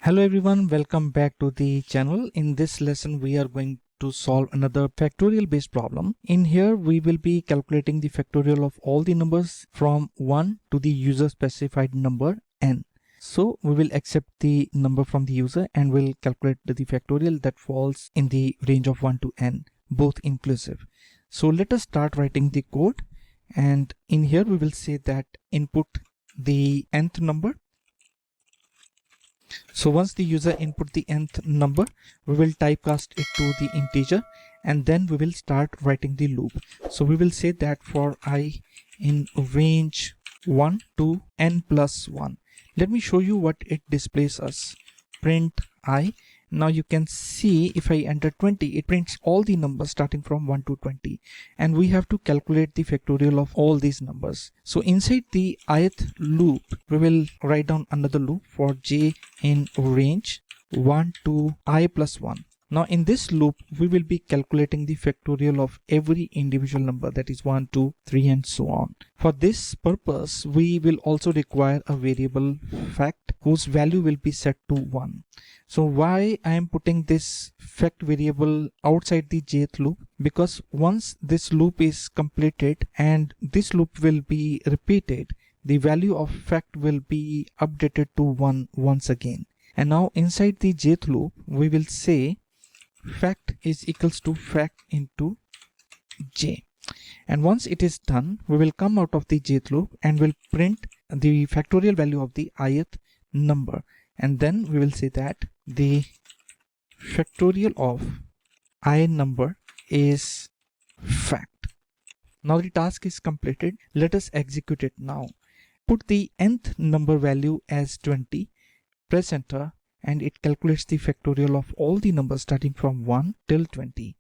Hello everyone, welcome back to the channel. In this lesson we are going to solve another factorial based problem. In here we will be calculating the factorial of all the numbers from 1 to the user specified number n. So we will accept the number from the user and we'll calculate the factorial that falls in the range of 1 to n, both inclusive. So let us start writing the code, and in here we will say that input the nth number. So once the user input the nth number, we will typecast it to the integer and then we will start writing the loop. So we will say that for I in range 1 to n plus 1. Let me show you what it displays us. Print I. Now you can see if I enter 20, it prints all the numbers starting from 1 to 20, and we have to calculate the factorial of all these numbers. So inside the ith loop, we will write down another loop for j in range 1 to I plus 1. Now in this loop, we will be calculating the factorial of every individual number, that is 1, 2, 3 and so on. For this purpose, we will also require a variable fact whose value will be set to 1. So why I am putting this fact variable outside the jth loop? Because once this loop is completed and this loop will be repeated, the value of fact will be updated to 1 once again. And now inside the jth loop, we will say fact is equals to fact into j, and once it is done, we will come out of the jth loop and will print the factorial value of the ith number, and then we will say that the factorial of I number is fact. Now the task is completed. Let us execute it now. Put the nth number value as 20, press enter, and it calculates the factorial of all the numbers starting from 1 till 20.